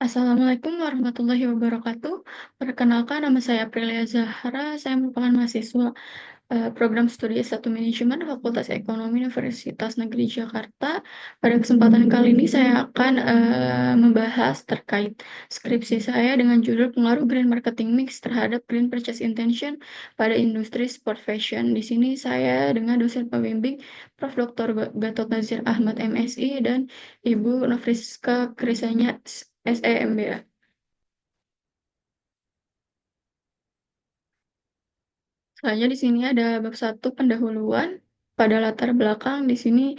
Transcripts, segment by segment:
Assalamualaikum warahmatullahi wabarakatuh. Perkenalkan, nama saya Aprilia Zahra. Saya merupakan mahasiswa program studi S1 Manajemen Fakultas Ekonomi Universitas Negeri Jakarta. Pada kesempatan kali ini saya akan membahas terkait skripsi saya dengan judul Pengaruh Green Marketing Mix terhadap Green Purchase Intention pada industri sport fashion. Di sini saya dengan dosen pembimbing Prof. Dr. Gatot Nazir Ahmad MSI dan Ibu Nofriska Krisanya SEMBA. Soalnya di sini ada bab satu pendahuluan pada latar belakang di sini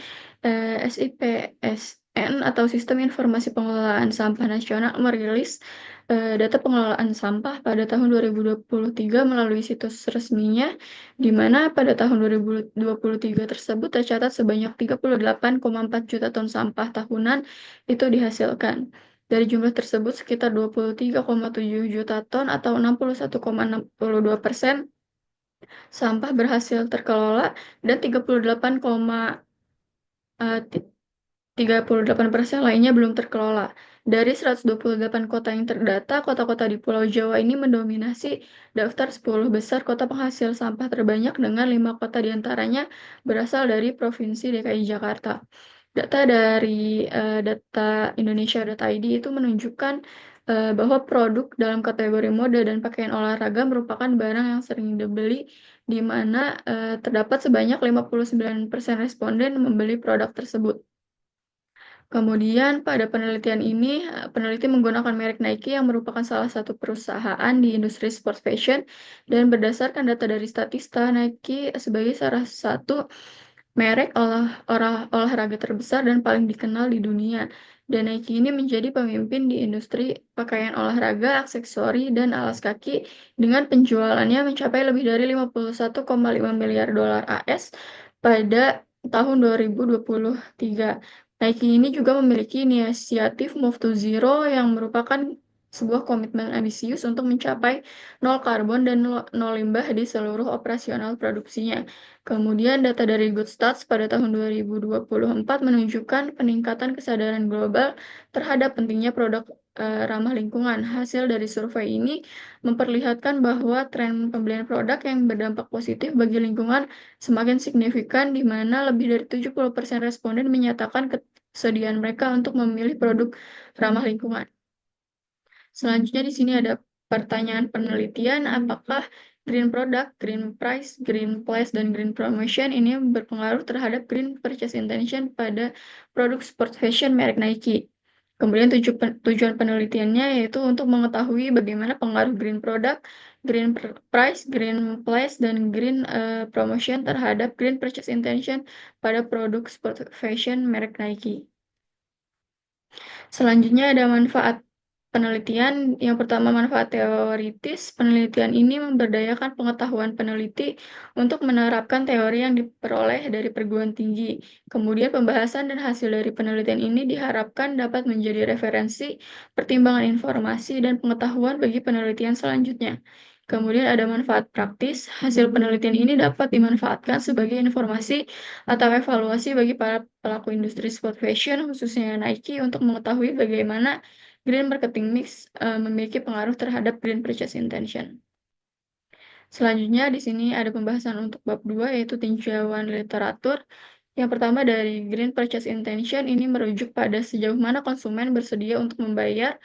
SIPSN atau Sistem Informasi Pengelolaan Sampah Nasional merilis data pengelolaan sampah pada tahun 2023 melalui situs resminya, di mana pada tahun 2023 tersebut tercatat sebanyak 38,4 juta ton sampah tahunan itu dihasilkan. Dari jumlah tersebut, sekitar 23,7 juta ton atau 61,62% sampah berhasil terkelola dan 38% lainnya belum terkelola. Dari 128 kota yang terdata, kota-kota di Pulau Jawa ini mendominasi daftar 10 besar kota penghasil sampah terbanyak dengan 5 kota diantaranya berasal dari Provinsi DKI Jakarta. Data dari data Indonesia.id itu menunjukkan bahwa produk dalam kategori mode dan pakaian olahraga merupakan barang yang sering dibeli, di mana terdapat sebanyak 59% responden membeli produk tersebut. Kemudian pada penelitian ini, peneliti menggunakan merek Nike yang merupakan salah satu perusahaan di industri sport fashion, dan berdasarkan data dari Statista, Nike sebagai salah satu merek olahraga terbesar dan paling dikenal di dunia. Dan Nike ini menjadi pemimpin di industri pakaian olahraga, aksesori, dan alas kaki dengan penjualannya mencapai lebih dari 51,5 miliar dolar AS pada tahun 2023. Nike ini juga memiliki inisiatif Move to Zero yang merupakan sebuah komitmen ambisius untuk mencapai nol karbon dan nol limbah di seluruh operasional produksinya. Kemudian data dari Good Stats pada tahun 2024 menunjukkan peningkatan kesadaran global terhadap pentingnya produk ramah lingkungan. Hasil dari survei ini memperlihatkan bahwa tren pembelian produk yang berdampak positif bagi lingkungan semakin signifikan, di mana lebih dari 70% responden menyatakan kesediaan mereka untuk memilih produk ramah lingkungan. Selanjutnya di sini ada pertanyaan penelitian, apakah green product, green price, green place, dan green promotion ini berpengaruh terhadap green purchase intention pada produk sport fashion merek Nike. Kemudian tujuan penelitiannya yaitu untuk mengetahui bagaimana pengaruh green product, green price, green place, dan green promotion terhadap green purchase intention pada produk sport fashion merek Nike. Selanjutnya ada manfaat penelitian. Yang pertama, manfaat teoritis. Penelitian ini memberdayakan pengetahuan peneliti untuk menerapkan teori yang diperoleh dari perguruan tinggi. Kemudian pembahasan dan hasil dari penelitian ini diharapkan dapat menjadi referensi, pertimbangan informasi, dan pengetahuan bagi penelitian selanjutnya. Kemudian ada manfaat praktis. Hasil penelitian ini dapat dimanfaatkan sebagai informasi atau evaluasi bagi para pelaku industri sport fashion, khususnya Nike, untuk mengetahui bagaimana green marketing mix memiliki pengaruh terhadap green purchase intention. Selanjutnya di sini ada pembahasan untuk bab 2, yaitu tinjauan literatur. Yang pertama dari green purchase intention ini merujuk pada sejauh mana konsumen bersedia untuk membayar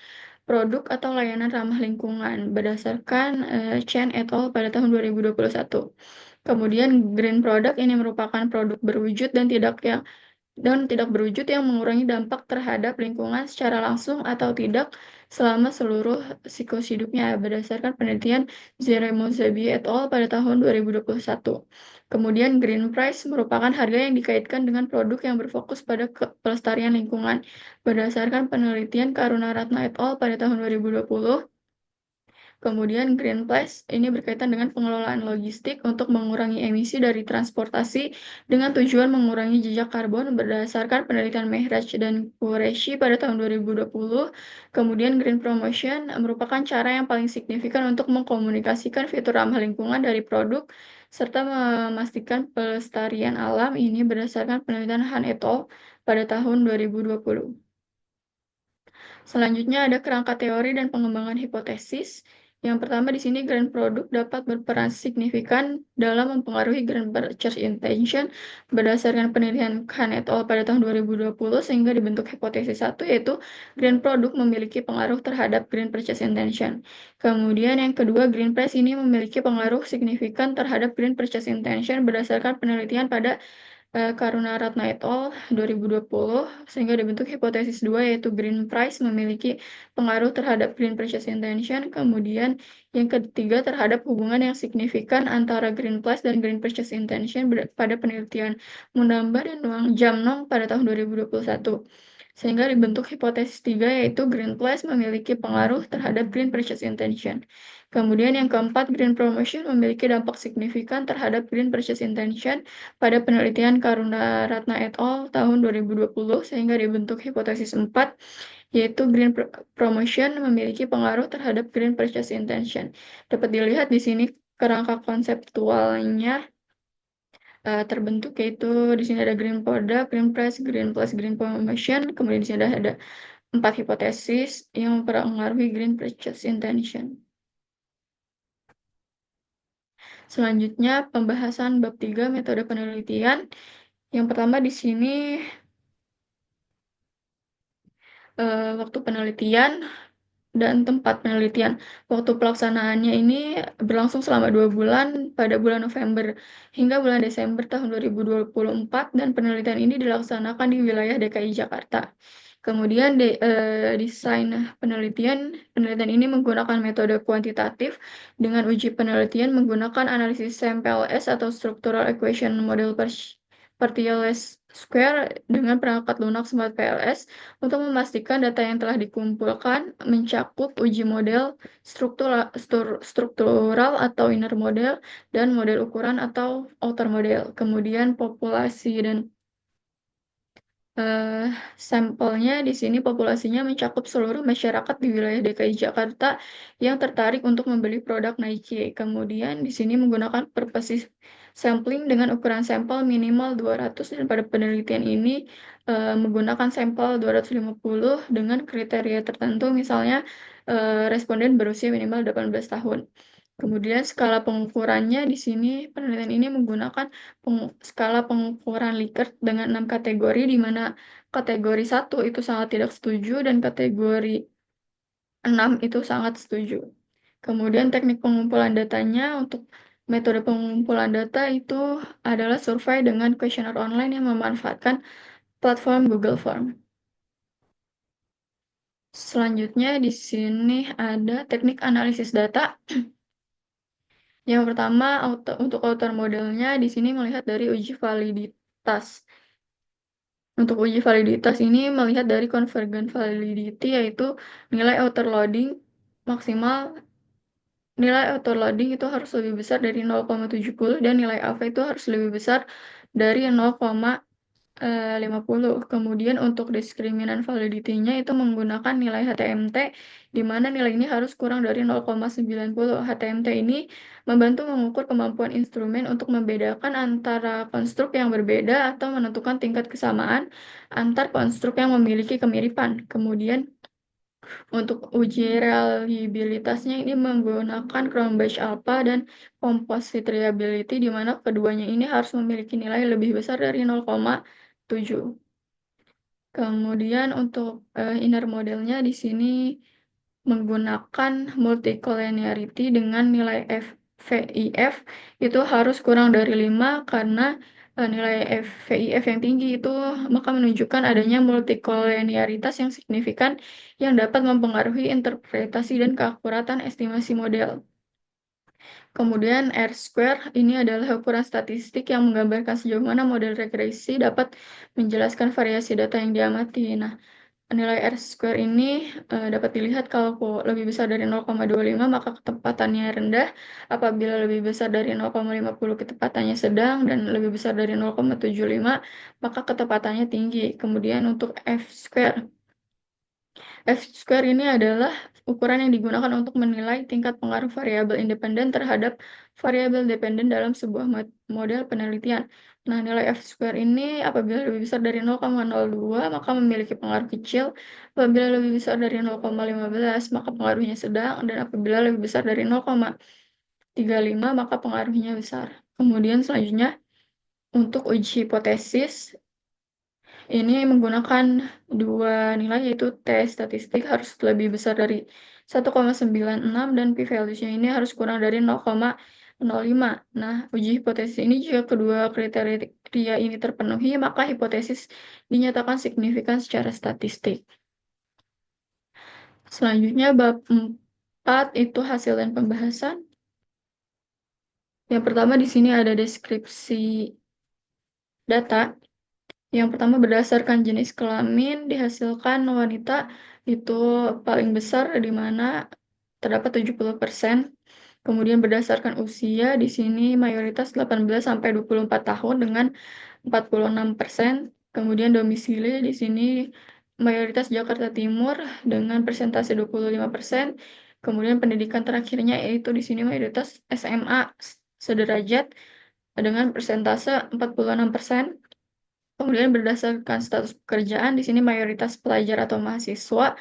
produk atau layanan ramah lingkungan berdasarkan Chen et al. Pada tahun 2021. Kemudian green product ini merupakan produk berwujud dan tidak berwujud yang mengurangi dampak terhadap lingkungan secara langsung atau tidak selama seluruh siklus hidupnya berdasarkan penelitian Zeremozebi et al. Pada tahun 2021. Kemudian green price merupakan harga yang dikaitkan dengan produk yang berfokus pada pelestarian lingkungan berdasarkan penelitian Karunaratna et al. Pada tahun 2020. Kemudian Green Place ini berkaitan dengan pengelolaan logistik untuk mengurangi emisi dari transportasi dengan tujuan mengurangi jejak karbon berdasarkan penelitian Mehraj dan Qureshi pada tahun 2020. Kemudian Green Promotion merupakan cara yang paling signifikan untuk mengkomunikasikan fitur ramah lingkungan dari produk serta memastikan pelestarian alam ini berdasarkan penelitian Han et al. Pada tahun 2020. Selanjutnya ada kerangka teori dan pengembangan hipotesis. Yang pertama di sini grand product dapat berperan signifikan dalam mempengaruhi grand purchase intention berdasarkan penelitian Khan et al. Pada tahun 2020 sehingga dibentuk hipotesis satu yaitu grand product memiliki pengaruh terhadap grand purchase intention. Kemudian yang kedua green price ini memiliki pengaruh signifikan terhadap grand purchase intention berdasarkan penelitian pada Karunaratna et al. 2020 sehingga dibentuk hipotesis 2 yaitu green price memiliki pengaruh terhadap green purchase intention. Kemudian yang ketiga terhadap hubungan yang signifikan antara green price dan green purchase intention pada penelitian Munamba dan Wang Jamnong pada tahun 2021. Sehingga dibentuk hipotesis 3 yaitu green price memiliki pengaruh terhadap green purchase intention. Kemudian yang keempat, green promotion memiliki dampak signifikan terhadap green purchase intention pada penelitian Karunaratna et al. Tahun 2020 sehingga dibentuk hipotesis 4 yaitu green promotion memiliki pengaruh terhadap green purchase intention. Dapat dilihat di sini kerangka konseptualnya terbentuk yaitu di sini ada green product, green price, green plus, green promotion. Kemudian di sini ada 4 hipotesis yang mempengaruhi green purchase intention. Selanjutnya pembahasan bab 3 metode penelitian. Yang pertama di sini waktu penelitian dan tempat penelitian. Waktu pelaksanaannya ini berlangsung selama 2 bulan pada bulan November hingga bulan Desember tahun 2024 dan penelitian ini dilaksanakan di wilayah DKI Jakarta. Kemudian desain penelitian ini menggunakan metode kuantitatif dengan uji penelitian menggunakan analisis SAMPLS atau Structural Equation Model Partial Square dengan perangkat lunak Smart PLS untuk memastikan data yang telah dikumpulkan mencakup uji model struktural atau inner model dan model ukuran atau outer model. Kemudian populasi dan sampelnya di sini populasinya mencakup seluruh masyarakat di wilayah DKI Jakarta yang tertarik untuk membeli produk Nike. Kemudian di sini menggunakan purpose sampling dengan ukuran sampel minimal 200 dan pada penelitian ini menggunakan sampel 250 dengan kriteria tertentu misalnya responden berusia minimal 18 tahun. Kemudian skala pengukurannya di sini penelitian ini menggunakan skala pengukuran Likert dengan 6 kategori di mana kategori 1 itu sangat tidak setuju dan kategori 6 itu sangat setuju. Kemudian teknik pengumpulan datanya untuk metode pengumpulan data itu adalah survei dengan kuesioner online yang memanfaatkan platform Google Form. Selanjutnya di sini ada teknik analisis data. Yang pertama, untuk outer modelnya di sini melihat dari uji validitas. Untuk uji validitas ini melihat dari convergent validity yaitu nilai outer loading maksimal. Nilai outer loading itu harus lebih besar dari 0,70 dan nilai alpha itu harus lebih besar dari 0,50. Kemudian untuk diskriminan validity-nya itu menggunakan nilai HTMT, di mana nilai ini harus kurang dari 0,90. HTMT ini membantu mengukur kemampuan instrumen untuk membedakan antara konstruk yang berbeda atau menentukan tingkat kesamaan antar konstruk yang memiliki kemiripan. Kemudian untuk uji reliabilitasnya ini menggunakan Cronbach Alpha dan Composite Reliability, di mana keduanya ini harus memiliki nilai lebih besar dari 0,7. Kemudian untuk inner modelnya di sini menggunakan multicollinearity dengan nilai VIF itu harus kurang dari 5 karena nilai VIF yang tinggi itu maka menunjukkan adanya multicollinearitas yang signifikan yang dapat mempengaruhi interpretasi dan keakuratan estimasi model. Kemudian R-square ini adalah ukuran statistik yang menggambarkan sejauh mana model regresi dapat menjelaskan variasi data yang diamati. Nah, nilai R-square ini dapat dilihat kalau lebih besar dari 0,25 maka ketepatannya rendah, apabila lebih besar dari 0,50 ketepatannya sedang, dan lebih besar dari 0,75 maka ketepatannya tinggi. Kemudian untuk F-square. F-square ini adalah ukuran yang digunakan untuk menilai tingkat pengaruh variabel independen terhadap variabel dependen dalam sebuah model penelitian. Nah, nilai F-square ini apabila lebih besar dari 0,02 maka memiliki pengaruh kecil, apabila lebih besar dari 0,15 maka pengaruhnya sedang, dan apabila lebih besar dari 0,35 maka pengaruhnya besar. Kemudian selanjutnya untuk uji hipotesis ini menggunakan dua nilai, yaitu T statistik harus lebih besar dari 1,96 dan p-value-nya ini harus kurang dari 0,05. Nah, uji hipotesis ini jika kedua kriteria ini terpenuhi, maka hipotesis dinyatakan signifikan secara statistik. Selanjutnya bab 4 itu hasil dan pembahasan. Yang pertama di sini ada deskripsi data. Yang pertama, berdasarkan jenis kelamin dihasilkan wanita itu paling besar di mana terdapat 70%. Kemudian berdasarkan usia di sini mayoritas 18 sampai 24 tahun dengan 46%. Kemudian domisili di sini mayoritas Jakarta Timur dengan persentase 25%. Kemudian pendidikan terakhirnya yaitu di sini mayoritas SMA sederajat dengan persentase 46%. Kemudian berdasarkan status pekerjaan, di sini mayoritas pelajar atau mahasiswa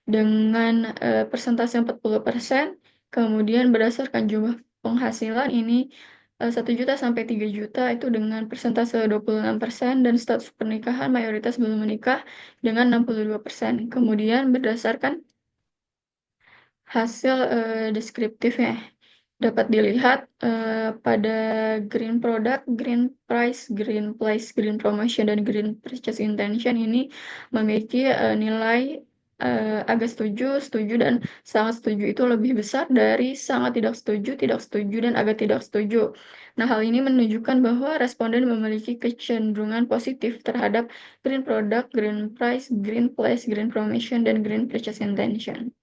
dengan persentase 40%. Kemudian berdasarkan jumlah penghasilan ini 1 juta sampai 3 juta itu dengan persentase 26%, dan status pernikahan mayoritas belum menikah dengan 62%. Kemudian berdasarkan hasil deskriptifnya dapat dilihat pada green product, green price, green place, green promotion, dan green purchase intention ini memiliki nilai agak setuju, setuju, dan sangat setuju itu lebih besar dari sangat tidak setuju, dan agak tidak setuju. Nah, hal ini menunjukkan bahwa responden memiliki kecenderungan positif terhadap green product, green price, green place, green promotion, dan green purchase intention.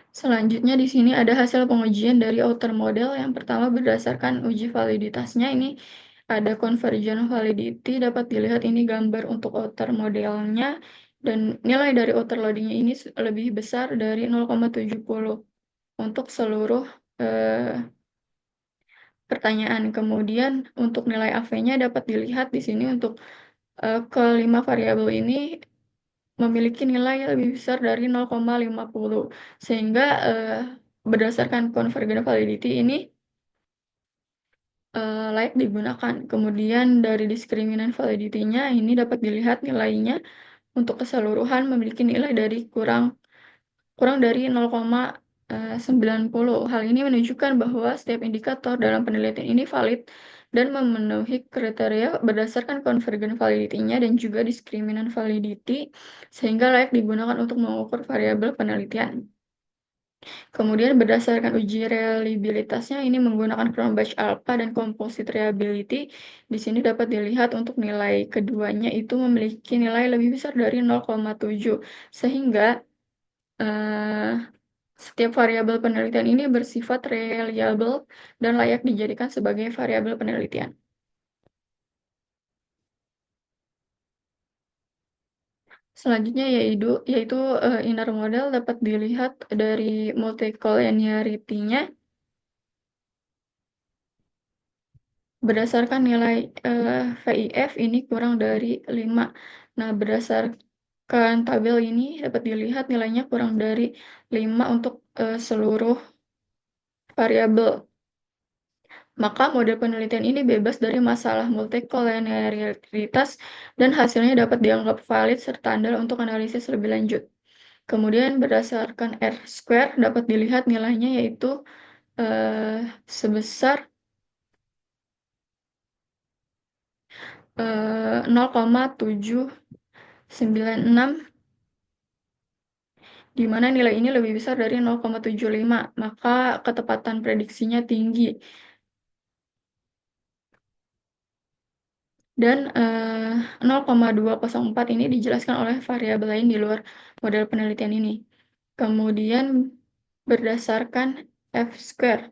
Selanjutnya di sini ada hasil pengujian dari outer model. Yang pertama berdasarkan uji validitasnya ini ada conversion validity, dapat dilihat ini gambar untuk outer modelnya, dan nilai dari outer loadingnya ini lebih besar dari 0,70 untuk seluruh pertanyaan. Kemudian untuk nilai AV-nya dapat dilihat di sini untuk kelima variabel ini memiliki nilai lebih besar dari 0,50, sehingga berdasarkan convergent validity ini layak digunakan. Kemudian dari discriminant validity-nya ini dapat dilihat nilainya untuk keseluruhan memiliki nilai dari kurang dari 0,90. Hal ini menunjukkan bahwa setiap indikator dalam penelitian ini valid dan memenuhi kriteria berdasarkan convergent validity-nya dan juga discriminant validity, sehingga layak digunakan untuk mengukur variabel penelitian. Kemudian berdasarkan uji reliabilitasnya ini menggunakan Cronbach alpha dan composite reliability. Di sini dapat dilihat untuk nilai keduanya itu memiliki nilai lebih besar dari 0,7, sehingga setiap variabel penelitian ini bersifat reliable dan layak dijadikan sebagai variabel penelitian. Selanjutnya yaitu inner model dapat dilihat dari multicollinearity-nya berdasarkan nilai VIF ini kurang dari 5. Nah, berdasarkan tabel ini dapat dilihat nilainya kurang dari 5 untuk seluruh variabel. Maka model penelitian ini bebas dari masalah multicollinearitas dan hasilnya dapat dianggap valid serta andal untuk analisis lebih lanjut. Kemudian berdasarkan R-square dapat dilihat nilainya yaitu sebesar 0,796, di mana nilai ini lebih besar dari 0,75, maka ketepatan prediksinya tinggi. Dan 0,204 ini dijelaskan oleh variabel lain di luar model penelitian ini. Kemudian berdasarkan F-square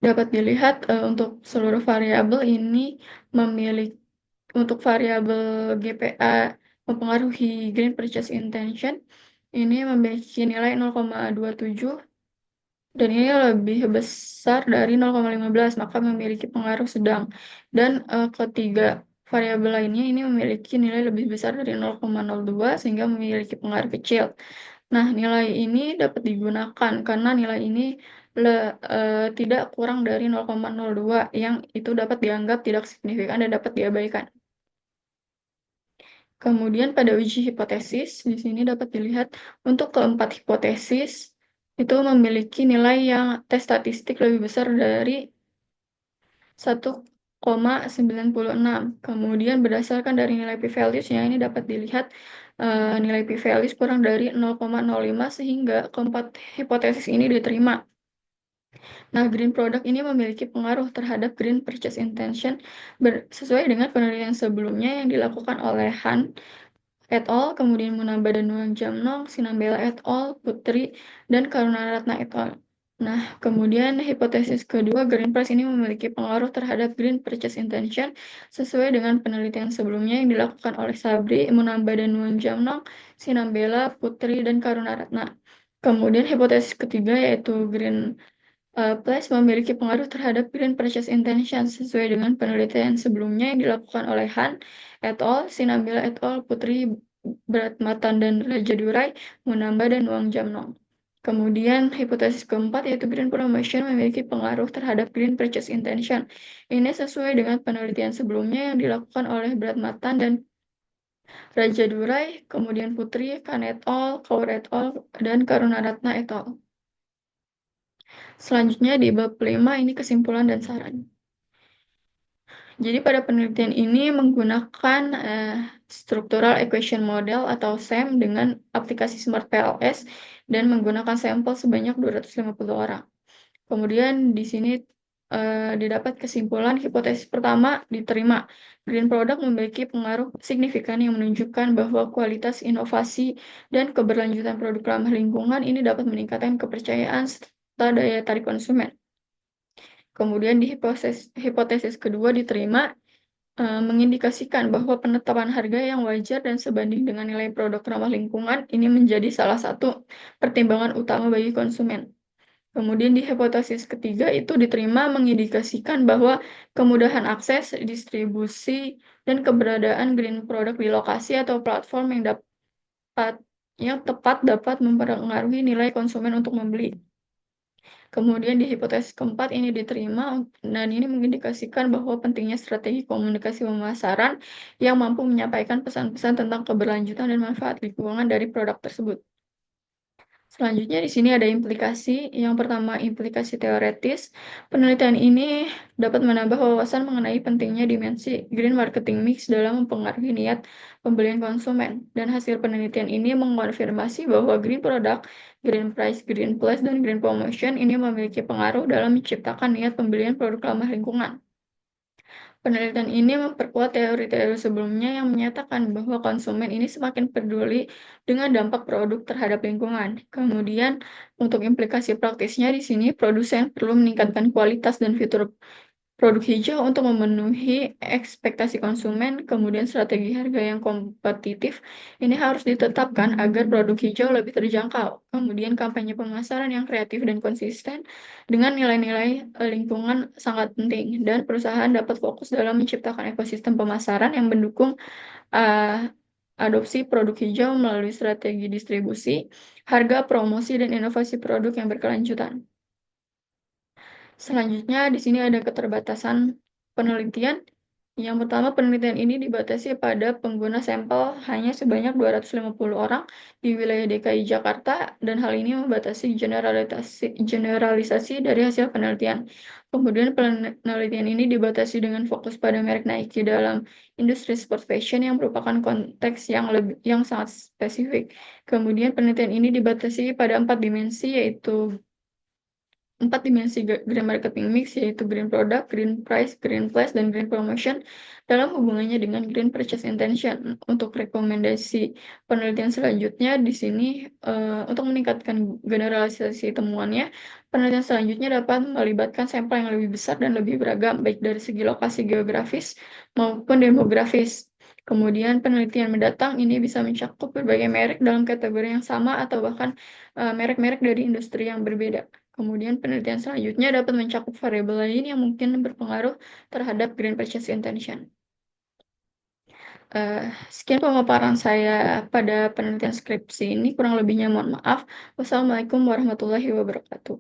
dapat dilihat untuk seluruh variabel ini memiliki untuk variabel GPA mempengaruhi green purchase intention ini memiliki nilai 0,27, dan ini lebih besar dari 0,15, maka memiliki pengaruh sedang. Dan ketiga variabel lainnya ini memiliki nilai lebih besar dari 0,02 sehingga memiliki pengaruh kecil. Nah, nilai ini dapat digunakan karena nilai ini tidak kurang dari 0,02 yang itu dapat dianggap tidak signifikan dan dapat diabaikan. Kemudian pada uji hipotesis, di sini dapat dilihat untuk keempat hipotesis itu memiliki nilai yang tes statistik lebih besar dari 1,96. Kemudian berdasarkan dari nilai p-values-nya ini dapat dilihat nilai p-values kurang dari 0,05 sehingga keempat hipotesis ini diterima. Nah, green product ini memiliki pengaruh terhadap green purchase intention sesuai dengan penelitian sebelumnya yang dilakukan oleh Han et al., kemudian Munaba dan Nuang Jamnong, Sinambela et al., Putri, dan Karunaratna et al. Nah, kemudian hipotesis kedua, green price ini memiliki pengaruh terhadap green purchase intention sesuai dengan penelitian sebelumnya yang dilakukan oleh Sabri, Munaba dan Nuang Jamnong, Sinambela, Putri, dan Karunaratna. Kemudian hipotesis ketiga yaitu green Plus memiliki pengaruh terhadap green purchase intention sesuai dengan penelitian sebelumnya yang dilakukan oleh Han et al., Sinambela et al., Putri Bratmatan dan Raja Durai, Munamba dan Wang Jamnong. Kemudian hipotesis keempat yaitu green promotion memiliki pengaruh terhadap green purchase intention. Ini sesuai dengan penelitian sebelumnya yang dilakukan oleh Bratmatan dan Raja Durai, kemudian Putri, Kan et al., Kaur et al., dan Karunaratna et al. Selanjutnya di bab 5 ini kesimpulan dan saran. Jadi pada penelitian ini menggunakan Structural Equation Model atau SEM dengan aplikasi Smart PLS dan menggunakan sampel sebanyak 250 orang. Kemudian di sini didapat kesimpulan hipotesis pertama diterima. Green product memiliki pengaruh signifikan yang menunjukkan bahwa kualitas inovasi dan keberlanjutan produk ramah lingkungan ini dapat meningkatkan kepercayaan serta daya tarik konsumen. Kemudian di hipotesis kedua diterima mengindikasikan bahwa penetapan harga yang wajar dan sebanding dengan nilai produk ramah lingkungan ini menjadi salah satu pertimbangan utama bagi konsumen. Kemudian di hipotesis ketiga itu diterima mengindikasikan bahwa kemudahan akses, distribusi, dan keberadaan green product di lokasi atau platform yang tepat dapat mempengaruhi nilai konsumen untuk membeli. Kemudian di hipotesis keempat ini diterima dan ini mengindikasikan bahwa pentingnya strategi komunikasi pemasaran yang mampu menyampaikan pesan-pesan tentang keberlanjutan dan manfaat lingkungan dari produk tersebut. Selanjutnya di sini ada implikasi. Yang pertama, implikasi teoretis. Penelitian ini dapat menambah wawasan mengenai pentingnya dimensi green marketing mix dalam mempengaruhi niat pembelian konsumen. Dan hasil penelitian ini mengonfirmasi bahwa green product, green price, green plus, dan green promotion ini memiliki pengaruh dalam menciptakan niat pembelian produk ramah lingkungan. Penelitian ini memperkuat teori-teori sebelumnya yang menyatakan bahwa konsumen ini semakin peduli dengan dampak produk terhadap lingkungan. Kemudian, untuk implikasi praktisnya di sini, produsen perlu meningkatkan kualitas dan fitur produk hijau untuk memenuhi ekspektasi konsumen, kemudian strategi harga yang kompetitif ini harus ditetapkan agar produk hijau lebih terjangkau. Kemudian kampanye pemasaran yang kreatif dan konsisten dengan nilai-nilai lingkungan sangat penting dan perusahaan dapat fokus dalam menciptakan ekosistem pemasaran yang mendukung uh, adopsi produk hijau melalui strategi distribusi, harga, promosi, dan inovasi produk yang berkelanjutan. Selanjutnya, di sini ada keterbatasan penelitian. Yang pertama, penelitian ini dibatasi pada pengguna sampel hanya sebanyak 250 orang di wilayah DKI Jakarta, dan hal ini membatasi generalisasi dari hasil penelitian. Kemudian penelitian ini dibatasi dengan fokus pada merek Nike dalam industri sport fashion yang merupakan konteks yang sangat spesifik. Kemudian penelitian ini dibatasi pada 4 dimensi, yaitu 4 dimensi green marketing mix, yaitu green product, green price, green place, dan green promotion dalam hubungannya dengan green purchase intention. Untuk rekomendasi penelitian selanjutnya di sini untuk meningkatkan generalisasi temuannya, penelitian selanjutnya dapat melibatkan sampel yang lebih besar dan lebih beragam, baik dari segi lokasi geografis maupun demografis. Kemudian penelitian mendatang ini bisa mencakup berbagai merek dalam kategori yang sama atau bahkan merek-merek dari industri yang berbeda. Kemudian penelitian selanjutnya dapat mencakup variabel lain yang mungkin berpengaruh terhadap green purchase intention. Sekian pemaparan saya pada penelitian skripsi ini, kurang lebihnya mohon maaf. Wassalamualaikum warahmatullahi wabarakatuh.